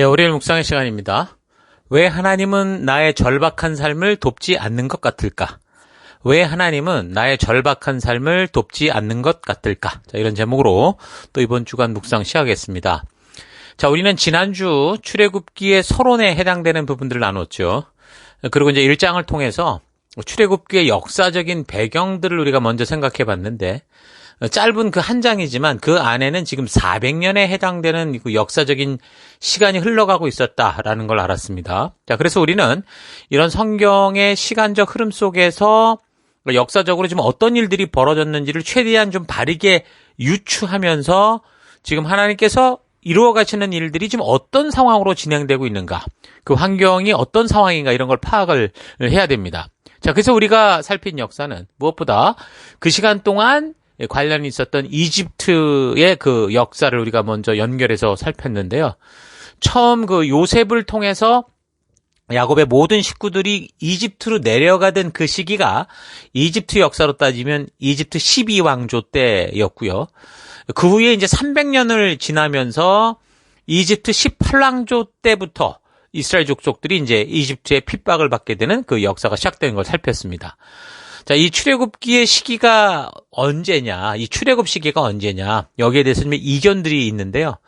월요일 묵상의 시간입니다. 왜 하나님은 나의 절박한 삶을 돕지 않는 것 같을까? 왜 하나님은 나의 절박한 삶을 돕지 않는 것 같을까? 자, 이런 제목으로 또 이번 주간 묵상 시작하겠습니다. 자, 우리는 지난주 출애굽기의 서론에 해당되는 부분들을 나눴죠. 그리고 이제 1장을 통해서 출애굽기의 역사적인 배경들을 우리가 먼저 생각해 봤는데, 짧은 그 한 장이지만 그 안에는 지금 400년에 해당되는 그 역사적인 시간이 흘러가고 있었다라는 걸 알았습니다. 자, 그래서 우리는 이런 성경의 시간적 흐름 속에서 역사적으로 지금 어떤 일들이 벌어졌는지를 최대한 좀 바르게 유추하면서 지금 하나님께서 이루어 가시는 일들이 지금 어떤 상황으로 진행되고 있는가, 그 환경이 어떤 상황인가, 이런 걸 파악을 해야 됩니다. 자, 그래서 우리가 살핀 역사는 무엇보다 그 시간 동안 관련이 있었던 이집트의 그 역사를 우리가 먼저 연결해서 살폈는데요. 처음 그 요셉을 통해서 야곱의 모든 식구들이 이집트로 내려가던 그 시기가 이집트 역사로 따지면 이집트 12왕조 때였고요. 그 후에 이제 300년을 지나면서 이집트 18왕조 때부터 이스라엘 족속들이 이제 이집트의 핍박을 받게 되는 그 역사가 시작되는 걸 살폈습니다. 자, 이 출애굽기의 시기가 언제냐, 이 출애굽 시기가 언제냐, 여기에 대해서 좀 이견들이 있는데요.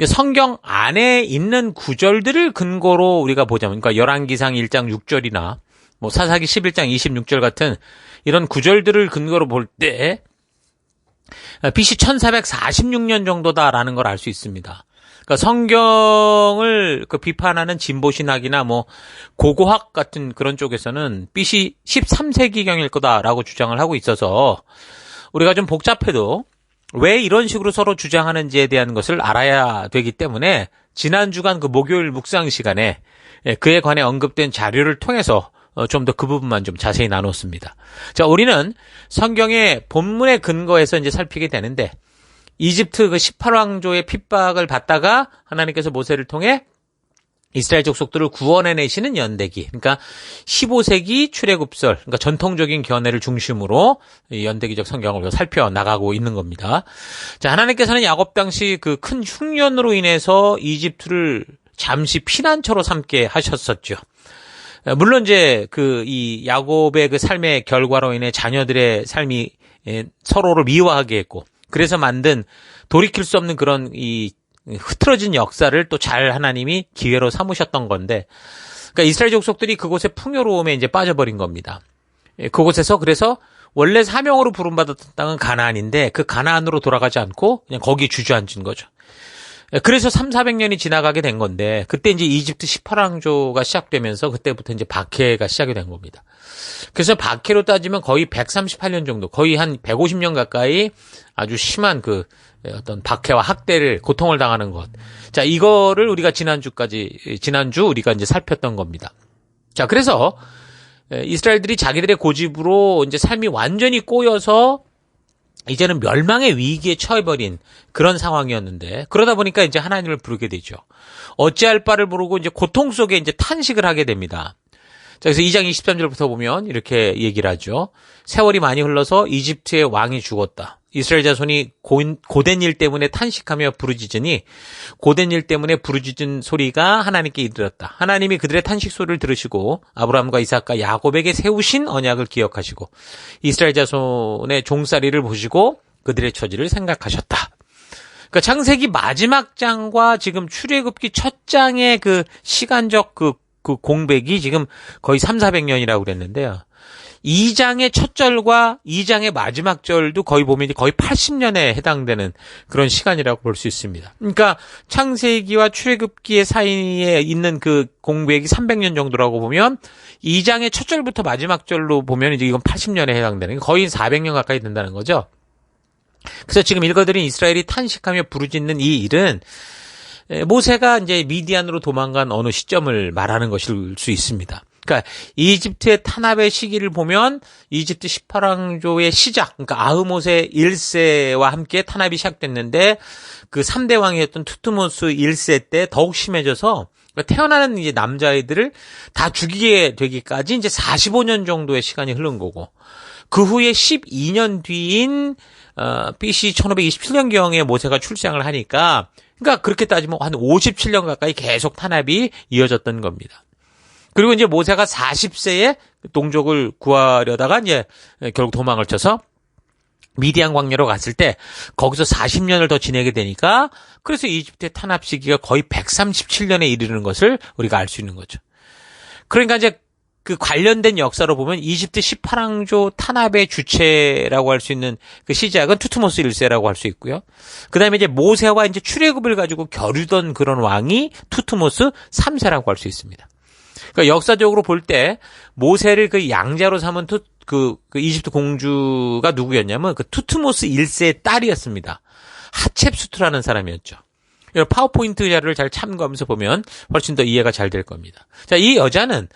성경 안에 있는 구절들을 근거로 우리가 보자면, 그러니까 열왕기상 1장 6절이나 뭐 사사기 11장 26절 같은 이런 구절들을 근거로 볼 때 BC 1446년 정도다라는 걸 알 수 있습니다. 그러니까 성경을 그 비판하는 진보신학이나 뭐 고고학 같은 그런 쪽에서는 BC 13세기경일 거다라고 주장을 하고 있어서 우리가 좀 복잡해도 왜 이런 식으로 서로 주장하는지에 대한 것을 알아야 되기 때문에 지난 주간 그 목요일 묵상 시간에 그에 관해 언급된 자료를 통해서 좀 더 그 부분만 좀 자세히 나눴습니다. 자, 우리는 성경의 본문의 근거에서 이제 살피게 되는데, 이집트 그 18왕조의 핍박을 받다가 하나님께서 모세를 통해 이스라엘 족속들을 구원해내시는 연대기, 그러니까 15세기 출애굽설, 그러니까 전통적인 견해를 중심으로 연대기적 성경을 살펴나가고 있는 겁니다. 자, 하나님께서는 야곱 당시 그 큰 흉년으로 인해서 이집트를 잠시 피난처로 삼게 하셨었죠. 물론 이제 이 야곱의 그 삶의 결과로 인해 자녀들의 삶이 서로를 미워하게 했고, 그래서 만든 돌이킬 수 없는 그런 이 흐트러진 역사를 또 잘 하나님이 기회로 삼으셨던 건데, 그러니까 이스라엘 족속들이 그곳의 풍요로움에 이제 빠져버린 겁니다. 그곳에서 그래서 원래 사명으로 부름받았던 땅은 가나안인데 그 가나안으로 돌아가지 않고 그냥 거기 주저앉은 거죠. 그래서 300~400년이 지나가게 된 건데, 그때 이제 이집트 18왕조가 시작되면서 그때부터 이제 박해가 시작이 된 겁니다. 그래서 박해로 따지면 거의 138년 정도, 거의 한 150년 가까이 아주 심한 그 어떤 박해와 학대를, 고통을 당하는 것. 자, 이거를 우리가 지난주 우리가 이제 살폈던 겁니다. 자, 그래서 이스라엘들이 자기들의 고집으로 이제 삶이 완전히 꼬여서 이제는 멸망의 위기에 처해버린 그런 상황이었는데, 그러다 보니까 이제 하나님을 부르게 되죠. 어찌할 바를 모르고 이제 고통 속에 이제 탄식을 하게 됩니다. 자, 그래서 2장 23절부터 보면 이렇게 얘기를 하죠. 세월이 많이 흘러서 이집트의 왕이 죽었다. 이스라엘 자손이 고된 일 때문에 탄식하며 부르짖으니 고된 일 때문에 부르짖은 소리가 하나님께 이르렀다. 하나님이 그들의 탄식 소리를 들으시고 아브라함과 이삭과 야곱에게 세우신 언약을 기억하시고 이스라엘 자손의 종살이를 보시고 그들의 처지를 생각하셨다. 그러니까 창세기 마지막 장과 지금 출애굽기 첫 장의 그 시간적 그 공백이 지금 거의 300~400년이라고 그랬는데요. 2장의 첫 절과 2장의 마지막 절도 거의 보면 거의 80년에 해당되는 그런 시간이라고 볼 수 있습니다. 그러니까 창세기와 출애굽기의 사이에 있는 그 공백이 300년 정도라고 보면 2장의 첫 절부터 마지막 절로 보면 이제 이건 80년에 해당되는, 거의 400년 가까이 된다는 거죠. 그래서 지금 읽어드린 이스라엘이 탄식하며 부르짖는 이 일은 모세가 이제 미디안으로 도망간 어느 시점을 말하는 것일 수 있습니다. 그러니까 이집트의 탄압의 시기를 보면 이집트 18왕조의 시작, 그러니까 아흐모세 1세와 함께 탄압이 시작됐는데 그 3대 왕이었던 투트모스 1세 때 더욱 심해져서 태어나는 이제 남자아이들을 다 죽이게 되기까지 이제 45년 정도의 시간이 흐른 거고, 그 후에 12년 뒤인 BC 1527년경에 모세가 출생을 하니까 그러니까 그렇게 따지면 한 57년 가까이 계속 탄압이 이어졌던 겁니다. 그리고 이제 모세가 40세에 동족을 구하려다가 이제 결국 도망을 쳐서 미디안 광야로 갔을 때 거기서 40년을 더 지내게 되니까 그래서 이집트의 탄압 시기가 거의 137년에 이르는 것을 우리가 알 수 있는 거죠. 그러니까 이제 그 관련된 역사로 보면 이집트 18왕조 탄압의 주체라고 할 수 있는 그 시작은 투트모스 1세라고 할 수 있고요. 그다음에 이제 모세와 이제 출애굽을 가지고 겨루던 그런 왕이 투트모스 3세라고 할 수 있습니다. 그러니까 역사적으로 볼 때 모세를 그 양자로 삼은 그 이집트 공주가 누구였냐면 그 투트모스 1세의 딸이었습니다. 하첵수트라는 사람이었죠. 파워포인트 자료를 잘 참고하면서 보면 훨씬 더 이해가 잘 될 겁니다. 자, 이 여자는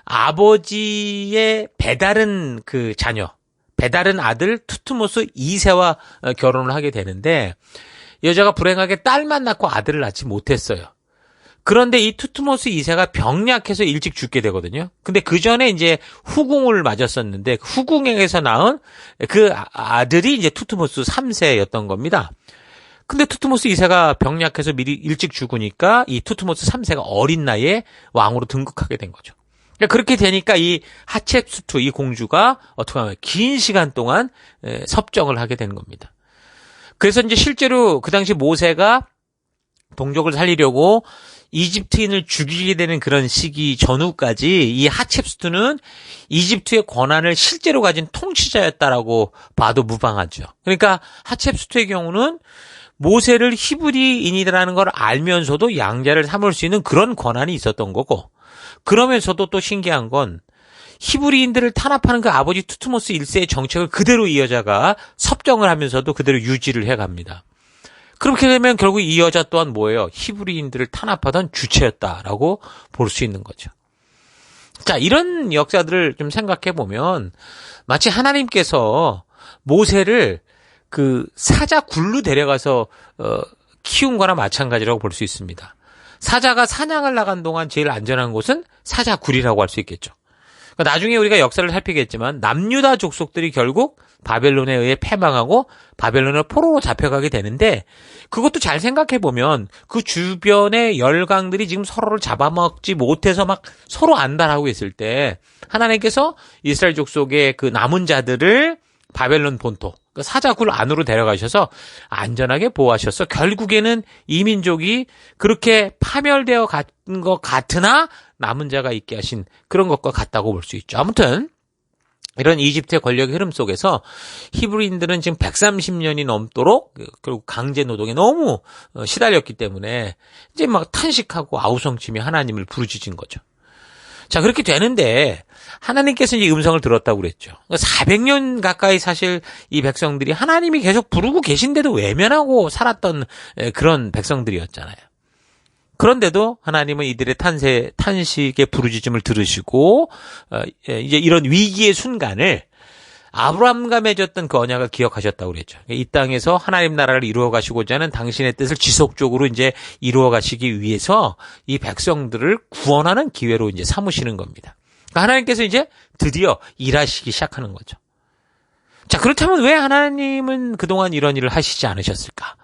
아버지의 배다른 그 자녀, 배다른 아들 투트모스 2세와 결혼을 하게 되는데 여자가 불행하게 딸만 낳고 아들을 낳지 못했어요. 그런데 이 투트모스 2세가 병약해서 일찍 죽게 되거든요. 근데 그 전에 이제 후궁을 맞았었는데 후궁에게서 낳은 그 아들이 이제 투트모스 3세였던 겁니다. 근데 투트모스 2세가 병약해서 미리 일찍 죽으니까 이 투트모스 3세가 어린 나이에 왕으로 등극하게 된 거죠. 그렇게 되니까 이 하첵수트, 이 공주가 어떻게 하면 긴 시간 동안 섭정을 하게 되는 겁니다. 그래서 이제 실제로 그 당시 모세가 동족을 살리려고 이집트인을 죽이게 되는 그런 시기 전후까지 이 하첵수트는 이집트의 권한을 실제로 가진 통치자였다라고 봐도 무방하죠. 그러니까 하첵수트의 경우는 모세를 히브리인이라는 걸 알면서도 양자를 삼을 수 있는 그런 권한이 있었던 거고, 그러면서도 또 신기한 건 히브리인들을 탄압하는 그 아버지 투트모스 1세의 정책을 그대로 이 여자가 섭정을 하면서도 그대로 유지를 해갑니다. 그렇게 되면 결국 이 여자 또한 뭐예요? 히브리인들을 탄압하던 주체였다라고 볼 수 있는 거죠. 자, 이런 역사들을 좀 생각해 보면 마치 하나님께서 모세를 그 사자 굴로 데려가서 키운 거나 마찬가지라고 볼 수 있습니다. 사자가 사냥을 나간 동안 제일 안전한 곳은 사자 굴이라고 할 수 있겠죠. 그러니까 나중에 우리가 역사를 살피겠지만 남유다 족속들이 결국 바벨론에 의해 패망하고 바벨론의 포로로 잡혀가게 되는데 그것도 잘 생각해 보면 그 주변의 열강들이 지금 서로를 잡아먹지 못해서 막 서로 안달하고 있을 때 하나님께서 이스라엘 족속의 그 남은 자들을 바벨론 본토 사자굴 안으로 데려가셔서 안전하게 보호하셔서 결국에는 이 민족이 그렇게 파멸되어 간 것 같으나 남은 자가 있게 하신 그런 것과 같다고 볼 수 있죠. 아무튼 이런 이집트의 권력의 흐름 속에서 히브리인들은 지금 130년이 넘도록 결국 강제 노동에 너무 시달렸기 때문에 이제 막 탄식하고 아우성치며 하나님을 부르짖은 거죠. 자, 그렇게 되는데 하나님께서 이제 음성을 들었다고 그랬죠. 400년 가까이 사실 이 백성들이 하나님이 계속 부르고 계신데도 외면하고 살았던 그런 백성들이었잖아요. 그런데도 하나님은 이들의 탄식의 부르짖음을 들으시고 이제 이런 위기의 순간을 아브라함과 맺었던 그 언약을 기억하셨다고 그랬죠. 이 땅에서 하나님 나라를 이루어 가시고자 하는 당신의 뜻을 지속적으로 이제 이루어 가시기 위해서 이 백성들을 구원하는 기회로 이제 삼으시는 겁니다. 그러니까 하나님께서 이제 드디어 일하시기 시작하는 거죠. 자, 그렇다면 왜 하나님은 그동안 이런 일을 하시지 않으셨을까?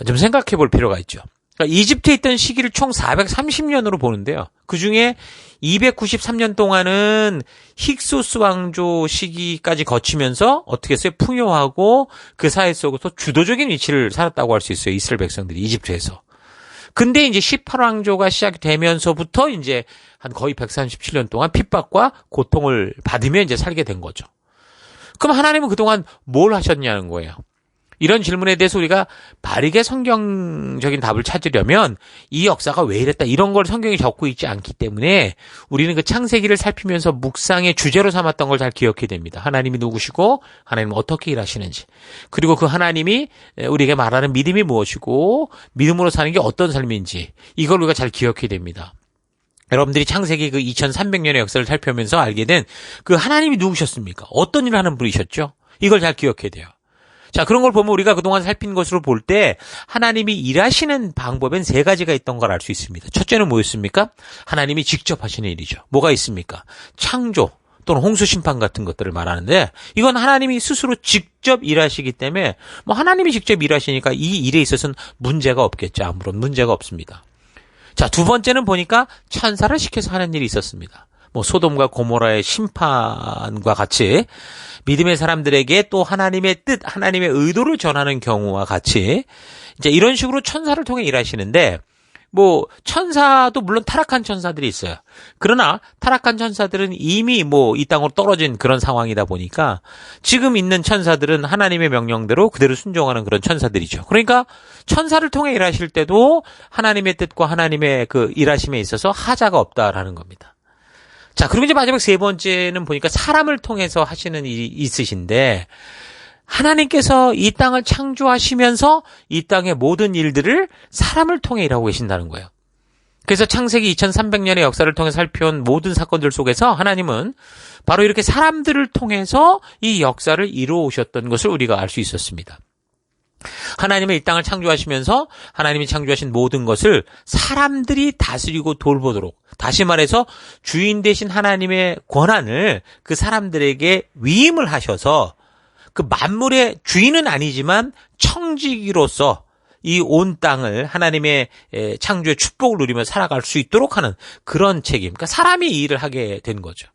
좀 생각해 볼 필요가 있죠. 그러니까 이집트에 있던 시기를 총 430년으로 보는데요. 그중에 293년 동안은 힉소스 왕조 시기까지 거치면서 어떻게 했어요? 풍요하고 그 사회 속에서 주도적인 위치를 살았다고 할 수 있어요. 이스라엘 백성들이 이집트에서. 근데 이제 18왕조가 시작되면서부터 이제 한 거의 137년 동안 핍박과 고통을 받으며 이제 살게 된 거죠. 그럼 하나님은 그동안 뭘 하셨냐는 거예요. 이런 질문에 대해서 우리가 바르게 성경적인 답을 찾으려면 이 역사가 왜 이랬다 이런 걸 성경에 적고 있지 않기 때문에 우리는 그 창세기를 살피면서 묵상의 주제로 삼았던 걸 잘 기억해야 됩니다. 하나님이 누구시고 하나님은 어떻게 일하시는지, 그리고 그 하나님이 우리에게 말하는 믿음이 무엇이고 믿음으로 사는 게 어떤 삶인지 이걸 우리가 잘 기억해야 됩니다. 여러분들이 창세기 그 2300년의 역사를 살펴보면서 알게 된 그 하나님이 누구셨습니까? 어떤 일을 하는 분이셨죠? 이걸 잘 기억해야 돼요. 자, 그런 걸 보면 우리가 그동안 살핀 것으로 볼 때 하나님이 일하시는 방법엔 세 가지가 있던 걸 알 수 있습니다. 첫째는 뭐였습니까? 하나님이 직접 하시는 일이죠. 뭐가 있습니까? 창조, 또는 홍수 심판 같은 것들을 말하는데 이건 하나님이 스스로 직접 일하시기 때문에 뭐 하나님이 직접 일하시니까 이 일에 있어서는 문제가 없겠죠. 아무런 문제가 없습니다. 자, 두 번째는 보니까 천사를 시켜서 하는 일이 있었습니다. 뭐 소돔과 고모라의 심판과 같이 믿음의 사람들에게 또 하나님의 뜻, 하나님의 의도를 전하는 경우와 같이 이제 이런 식으로 천사를 통해 일하시는데 뭐 천사도 물론 타락한 천사들이 있어요. 그러나 타락한 천사들은 이미 뭐 이 땅으로 떨어진 그런 상황이다 보니까 지금 있는 천사들은 하나님의 명령대로 그대로 순종하는 그런 천사들이죠. 그러니까 천사를 통해 일하실 때도 하나님의 뜻과 하나님의 그 일하심에 있어서 하자가 없다라는 겁니다. 자, 그리고 이제 마지막 세 번째는 보니까 사람을 통해서 하시는 일이 있으신데 하나님께서 이 땅을 창조하시면서 이 땅의 모든 일들을 사람을 통해 일하고 계신다는 거예요. 그래서 창세기 2300년의 역사를 통해 살펴온 모든 사건들 속에서 하나님은 바로 이렇게 사람들을 통해서 이 역사를 이루어 오셨던 것을 우리가 알 수 있었습니다. 하나님은 이 땅을 창조하시면서 하나님이 창조하신 모든 것을 사람들이 다스리고 돌보도록, 다시 말해서 주인 되신 하나님의 권한을 그 사람들에게 위임을 하셔서 그 만물의 주인은 아니지만 청지기로서 이 온 땅을 하나님의 창조의 축복을 누리며 살아갈 수 있도록 하는 그런 책임, 그러니까 사람이 이 일을 하게 된 거죠.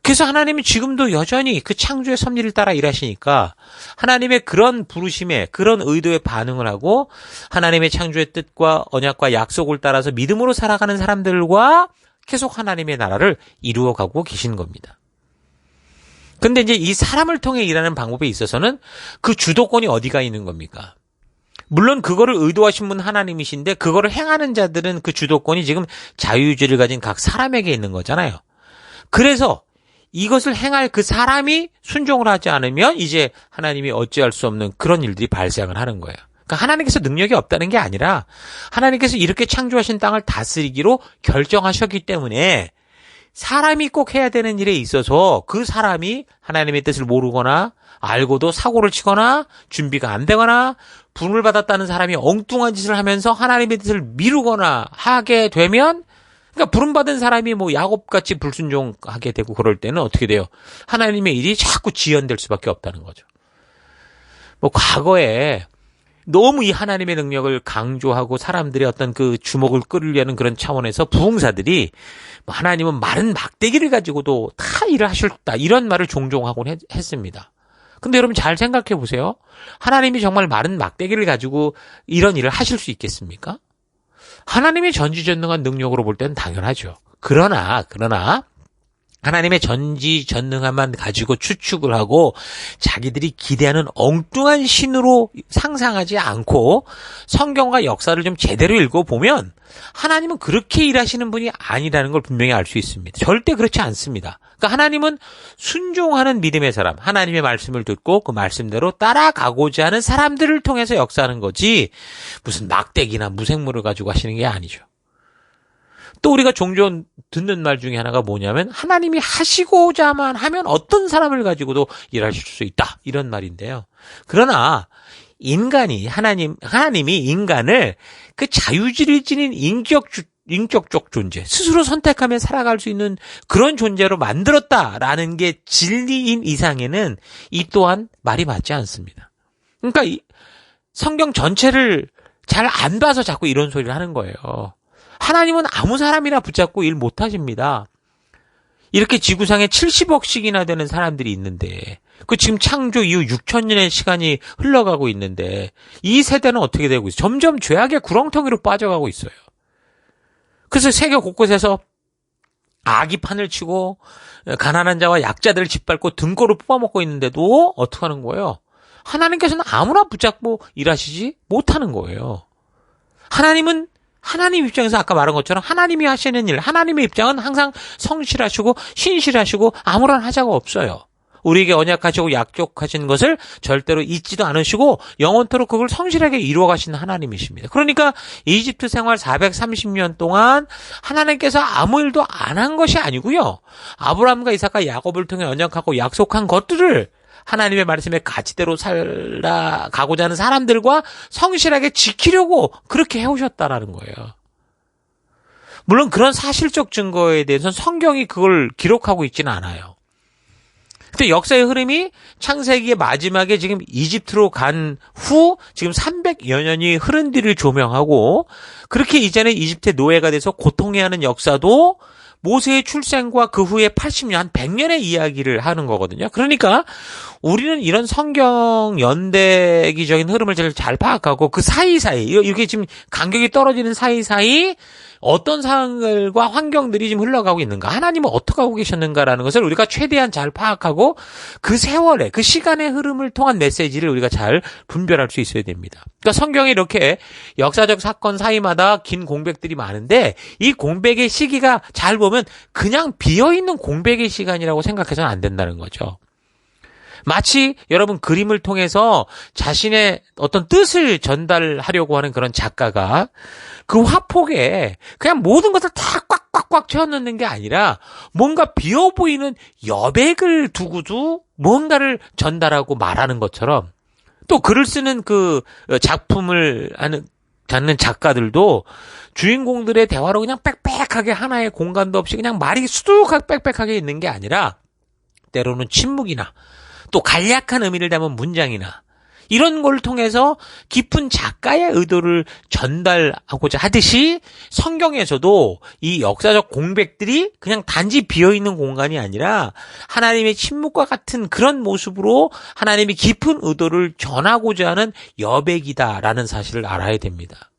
그래서 하나님은 지금도 여전히 그 창조의 섭리를 따라 일하시니까 하나님의 그런 부르심에, 그런 의도에 반응을 하고 하나님의 창조의 뜻과 언약과 약속을 따라서 믿음으로 살아가는 사람들과 계속 하나님의 나라를 이루어가고 계신 겁니다. 근데 이제 이 사람을 통해 일하는 방법에 있어서는 그 주도권이 어디가 있는 겁니까? 물론 그거를 의도하신 분 하나님이신데 그거를 행하는 자들은 그 주도권이 지금 자유의지를 가진 각 사람에게 있는 거잖아요. 그래서 이것을 행할 그 사람이 순종을 하지 않으면 이제 하나님이 어찌할 수 없는 그런 일들이 발생을 하는 거예요. 그러니까 하나님께서 능력이 없다는 게 아니라 하나님께서 이렇게 창조하신 땅을 다스리기로 결정하셨기 때문에 사람이 꼭 해야 되는 일에 있어서 그 사람이 하나님의 뜻을 모르거나 알고도 사고를 치거나 준비가 안 되거나 부름을 받았다는 사람이 엉뚱한 짓을 하면서 하나님의 뜻을 미루거나 하게 되면, 그러니까 부름받은 사람이 뭐 야곱같이 불순종하게 되고 그럴 때는 어떻게 돼요? 하나님의 일이 자꾸 지연될 수밖에 없다는 거죠. 뭐 과거에 너무 이 하나님의 능력을 강조하고 사람들의 어떤 그 주목을 끌으려는 그런 차원에서 부흥사들이 하나님은 마른 막대기를 가지고도 다 일을 하셨다, 이런 말을 종종 하곤 했습니다. 근데 여러분 잘 생각해 보세요. 하나님이 정말 마른 막대기를 가지고 이런 일을 하실 수 있겠습니까? 하나님의 전지전능한 능력으로 볼 때는 당연하죠. 그러나 하나님의 전지전능함만 가지고 추측을 하고 자기들이 기대하는 엉뚱한 신으로 상상하지 않고 성경과 역사를 좀 제대로 읽어보면 하나님은 그렇게 일하시는 분이 아니라는 걸 분명히 알 수 있습니다. 절대 그렇지 않습니다. 그러니까 하나님은 순종하는 믿음의 사람, 하나님의 말씀을 듣고 그 말씀대로 따라가고자 하는 사람들을 통해서 역사하는 거지 무슨 막대기나 무생물을 가지고 하시는 게 아니죠. 또 우리가 종종 듣는 말 중에 하나가 뭐냐면 하나님이 하시고자만 하면 어떤 사람을 가지고도 일하실 수 있다, 이런 말인데요. 그러나 하나님이 인간을 그 자유지를 지닌 인격적 존재, 스스로 선택하며 살아갈 수 있는 그런 존재로 만들었다라는 게 진리인 이상에는 이 또한 말이 맞지 않습니다. 그러니까 성경 전체를 잘 안 봐서 자꾸 이런 소리를 하는 거예요. 하나님은 아무 사람이나 붙잡고 일 못하십니다. 이렇게 지구상에 70억씩이나 되는 사람들이 있는데 그 지금 창조 이후 6천년의 시간이 흘러가고 있는데 이 세대는 어떻게 되고 있어요? 점점 죄악의 구렁텅이로 빠져가고 있어요. 그래서 세계 곳곳에서 악이 판을 치고 가난한 자와 약자들을 짓밟고 등골을 뽑아먹고 있는데도 어떻게 하는 거예요? 하나님께서는 아무나 붙잡고 일하시지 못하는 거예요. 하나님 입장에서 아까 말한 것처럼 하나님이 하시는 일, 하나님의 입장은 항상 성실하시고 신실하시고 아무런 하자가 없어요. 우리에게 언약하시고 약속하신 것을 절대로 잊지도 않으시고 영원토록 그걸 성실하게 이루어가시는 하나님이십니다. 그러니까 이집트 생활 430년 동안 하나님께서 아무 일도 안 한 것이 아니고요. 아브라함과 이삭과 야곱을 통해 언약하고 약속한 것들을 하나님의 말씀에 가치대로 살아가고자 하는 사람들과 성실하게 지키려고 그렇게 해오셨다라는 거예요. 물론 그런 사실적 증거에 대해서는 성경이 그걸 기록하고 있지는 않아요. 근데 역사의 흐름이 창세기의 마지막에 지금 이집트로 간 후 지금 300여 년이 흐른 뒤를 조명하고, 그렇게 이전에 이집트의 노예가 돼서 고통해하는 역사도 모세의 출생과 그 후에 80년, 한 100년의 이야기를 하는 거거든요. 그러니까 우리는 이런 성경 연대기적인 흐름을 잘 파악하고, 그 사이사이, 이렇게 지금 간격이 떨어지는 사이사이 어떤 상황들과 환경들이 지금 흘러가고 있는가, 하나님은 어떻게 하고 계셨는가라는 것을 우리가 최대한 잘 파악하고, 그 세월의, 그 시간의 흐름을 통한 메시지를 우리가 잘 분별할 수 있어야 됩니다. 그러니까 성경에 이렇게 역사적 사건 사이마다 긴 공백들이 많은데, 이 공백의 시기가 잘 보면 그냥 비어있는 공백의 시간이라고 생각해서는 안 된다는 거죠. 마치 여러분 그림을 통해서 자신의 어떤 뜻을 전달하려고 하는 그런 작가가 그 화폭에 그냥 모든 것을 다 꽉꽉꽉 채워넣는 게 아니라 뭔가 비어 보이는 여백을 두고도 뭔가를 전달하고 말하는 것처럼, 또 글을 쓰는 그 작품을 하는 작가들도 주인공들의 대화로 그냥 빽빽하게 하나의 공간도 없이 그냥 말이 수두룩하게 빽빽하게 있는 게 아니라 때로는 침묵이나 또 간략한 의미를 담은 문장이나 이런 걸 통해서 깊은 작가의 의도를 전달하고자 하듯이, 성경에서도 이 역사적 공백들이 그냥 단지 비어있는 공간이 아니라 하나님의 침묵과 같은 그런 모습으로 하나님이 깊은 의도를 전하고자 하는 여백이다라는 사실을 알아야 됩니다.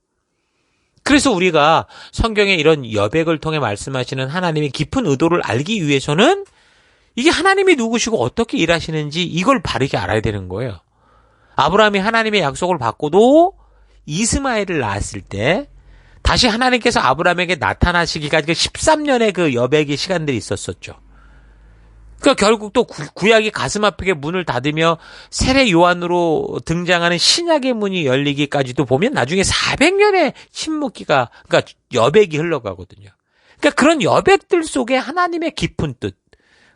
그래서 우리가 성경의 이런 여백을 통해 말씀하시는 하나님의 깊은 의도를 알기 위해서는 이게 하나님이 누구시고 어떻게 일하시는지 이걸 바르게 알아야 되는 거예요. 아브라함이 하나님의 약속을 받고도 이스마엘을 낳았을 때 다시 하나님께서 아브라함에게 나타나시기까지 13년의 그 여백의 시간들이 있었었죠. 그러니까 결국 또 구약이 가슴 아프게 문을 닫으며 세례 요한으로 등장하는 신약의 문이 열리기까지도 보면 나중에 400년의 침묵기가, 그러니까 여백이 흘러가거든요. 그러니까 그런 여백들 속에 하나님의 깊은 뜻,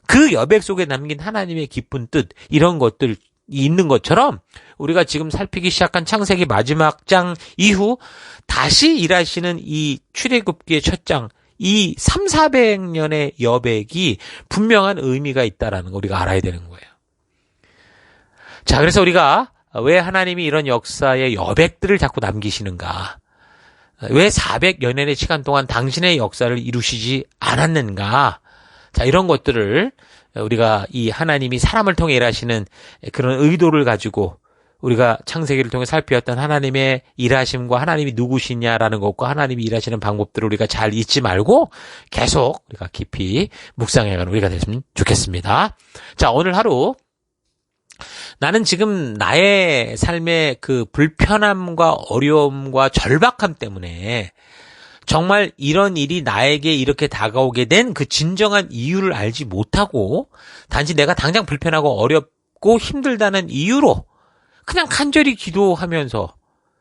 그 여백 속에 남긴 하나님의 깊은 뜻, 이런 것들이 있는 것처럼 우리가 지금 살피기 시작한 창세기 마지막 장 이후 다시 일하시는 이 출애굽기의 첫 장, 이 300~400년의 여백이 분명한 의미가 있다라는 거 우리가 알아야 되는 거예요. 자, 그래서 우리가 왜 하나님이 이런 역사의 여백들을 자꾸 남기시는가? 왜 400여 년의 시간 동안 당신의 역사를 이루시지 않았는가? 자, 이런 것들을 우리가 이 하나님이 사람을 통해 일하시는 그런 의도를 가지고 우리가 창세기를 통해 살펴왔던 하나님의 일하심과 하나님이 누구시냐라는 것과 하나님이 일하시는 방법들을 우리가 잘 잊지 말고 계속 우리가 깊이 묵상해가는 우리가 됐으면 좋겠습니다. 자, 오늘 하루 나는 지금 나의 삶의 그 불편함과 어려움과 절박함 때문에 정말 이런 일이 나에게 이렇게 다가오게 된 그 진정한 이유를 알지 못하고 단지 내가 당장 불편하고 어렵고 힘들다는 이유로 그냥 간절히 기도하면서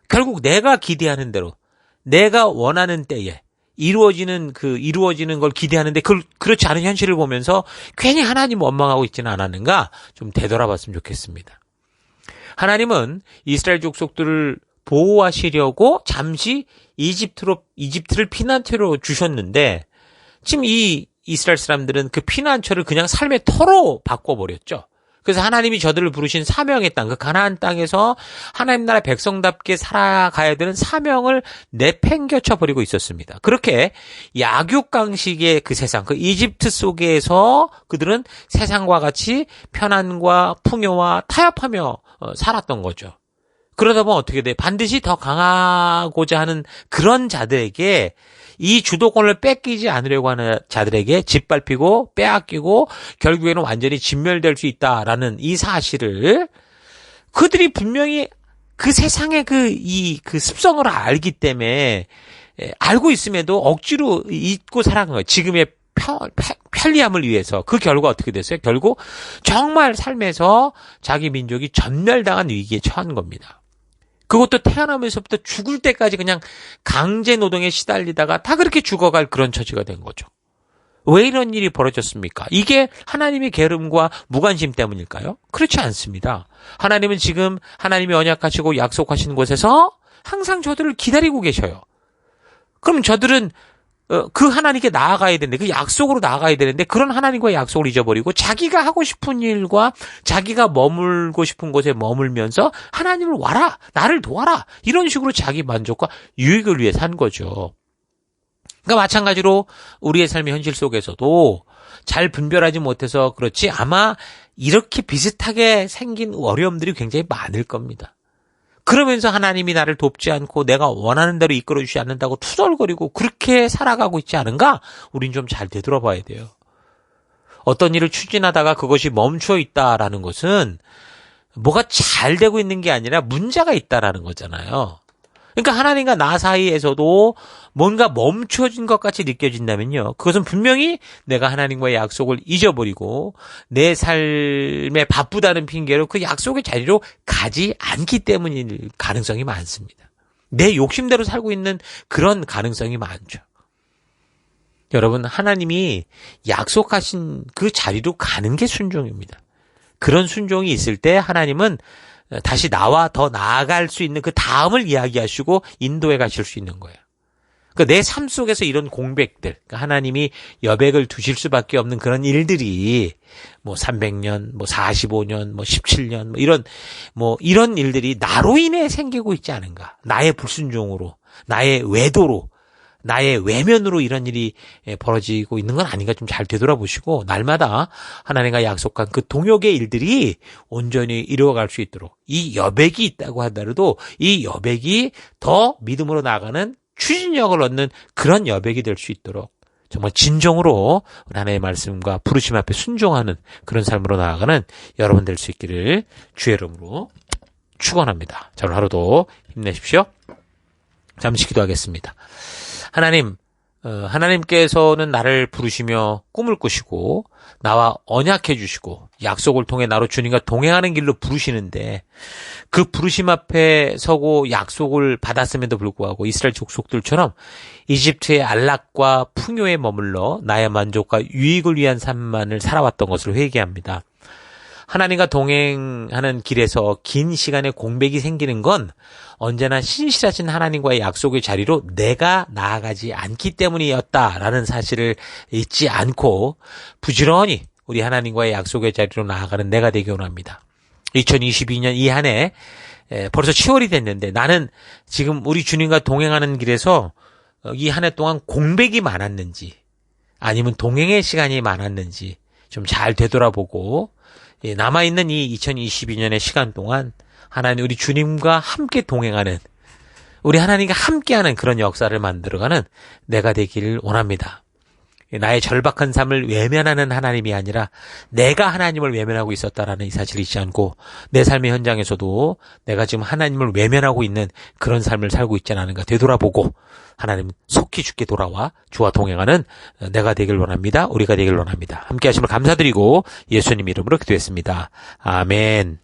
결국 내가 기대하는 대로 내가 원하는 때에 이루어지는 걸 기대하는데 그렇지 않은 현실을 보면서 괜히 하나님 원망하고 있지는 않았는가 좀 되돌아봤으면 좋겠습니다. 하나님은 이스라엘 족속들을 보호하시려고 잠시 이집트를 피난처로 주셨는데 지금 이 이스라엘 사람들은 그 피난처를 그냥 삶의 터로 바꿔버렸죠. 그래서 하나님이 저들을 부르신 사명의 땅, 그 가나안 땅에서 하나님 나라 백성답게 살아가야 되는 사명을 내팽겨쳐 버리고 있었습니다. 그렇게 약육강식의 그 세상, 그 이집트 속에서 그들은 세상과 같이 편안과 풍요와 타협하며 살았던 거죠. 그러다 보면 어떻게 돼? 반드시 더 강하고자 하는 그런 자들에게, 이 주도권을 뺏기지 않으려고 하는 자들에게 짓밟히고 빼앗기고 결국에는 완전히 진멸될 수 있다라는 이 사실을 그들이 분명히 그 세상의 그 습성을 알기 때문에 알고 있음에도 억지로 잊고 살아간 거예요. 지금의 편리함을 위해서. 그 결과 어떻게 됐어요? 결국 정말 삶에서 자기 민족이 전멸당한 위기에 처한 겁니다. 그것도 태어나면서부터 죽을 때까지 그냥 강제 노동에 시달리다가 다 그렇게 죽어갈 그런 처지가 된 거죠. 왜 이런 일이 벌어졌습니까? 이게 하나님의 게으름과 무관심 때문일까요? 그렇지 않습니다. 하나님은 지금 하나님이 언약하시고 약속하시는 곳에서 항상 저들을 기다리고 계셔요. 그럼 저들은 그 하나님께 나아가야 되는데, 그 약속으로 나아가야 되는데, 그런 하나님과의 약속을 잊어버리고, 자기가 하고 싶은 일과 자기가 머물고 싶은 곳에 머물면서, 하나님을 와라! 나를 도와라! 이런 식으로 자기 만족과 유익을 위해 산 거죠. 그러니까 마찬가지로 우리의 삶의 현실 속에서도 잘 분별하지 못해서 그렇지, 아마 이렇게 비슷하게 생긴 어려움들이 굉장히 많을 겁니다. 그러면서 하나님이 나를 돕지 않고 내가 원하는 대로 이끌어주지 않는다고 투덜거리고 그렇게 살아가고 있지 않은가? 우린 좀 잘 되돌아봐야 돼요. 어떤 일을 추진하다가 그것이 멈춰 있다라는 것은 뭐가 잘 되고 있는 게 아니라 문제가 있다라는 거잖아요. 그러니까 하나님과 나 사이에서도 뭔가 멈춰진 것 같이 느껴진다면요, 그것은 분명히 내가 하나님과의 약속을 잊어버리고 내 삶에 바쁘다는 핑계로 그 약속의 자리로 가지 않기 때문일 가능성이 많습니다. 내 욕심대로 살고 있는 그런 가능성이 많죠. 여러분, 하나님이 약속하신 그 자리로 가는 게 순종입니다. 그런 순종이 있을 때 하나님은 다시 나와 더 나아갈 수 있는 그 다음을 이야기하시고 인도해 가실 수 있는 거예요. 그러니까 내 삶 속에서 이런 공백들, 그러니까 하나님이 여백을 두실 수밖에 없는 그런 일들이 300년, 45년, 17년 이런 일들이 나로 인해 생기고 있지 않은가? 나의 불순종으로, 나의 외도로, 나의 외면으로 이런 일이 벌어지고 있는 건 아닌가 좀 잘 되돌아보시고, 날마다 하나님과 약속한 그 동역의 일들이 온전히 이루어갈 수 있도록, 이 여백이 있다고 하더라도 이 여백이 더 믿음으로 나아가는 추진력을 얻는 그런 여백이 될 수 있도록 정말 진정으로 하나님의 말씀과 부르심 앞에 순종하는 그런 삶으로 나아가는 여러분 될 수 있기를 주의 이름으로 축원합니다. 자, 오늘 하루도 힘내십시오. 잠시 기도하겠습니다. 하나님께서는 나를 부르시며 꿈을 꾸시고 나와 언약해 주시고 약속을 통해 나로 주님과 동행하는 길로 부르시는데, 그 부르심 앞에 서고 약속을 받았음에도 불구하고 이스라엘 족속들처럼 이집트의 안락과 풍요에 머물러 나의 만족과 유익을 위한 삶만을 살아왔던 것을 회개합니다. 하나님과 동행하는 길에서 긴 시간의 공백이 생기는 건 언제나 신실하신 하나님과의 약속의 자리로 내가 나아가지 않기 때문이었다라는 사실을 잊지 않고 부지런히 우리 하나님과의 약속의 자리로 나아가는 내가 되기 원합니다. 2022년 이 한 해 벌써 10월이 됐는데, 나는 지금 우리 주님과 동행하는 길에서 이 한 해 동안 공백이 많았는지 아니면 동행의 시간이 많았는지 좀 잘 되돌아보고, 남아있는 이 2022년의 시간 동안 하나님, 우리 주님과 함께 동행하는, 우리 하나님과 함께하는 그런 역사를 만들어가는 내가 되기를 원합니다. 나의 절박한 삶을 외면하는 하나님이 아니라 내가 하나님을 외면하고 있었다라는 이 사실을 잊지 않고, 내 삶의 현장에서도 내가 지금 하나님을 외면하고 있는 그런 삶을 살고 있지 않은가 되돌아보고, 하나님 속히 주께 돌아와 주와 동행하는 내가 되길 원합니다. 우리가 되길 원합니다. 함께 하심을 감사드리고 예수님 이름으로 기도했습니다. 아멘.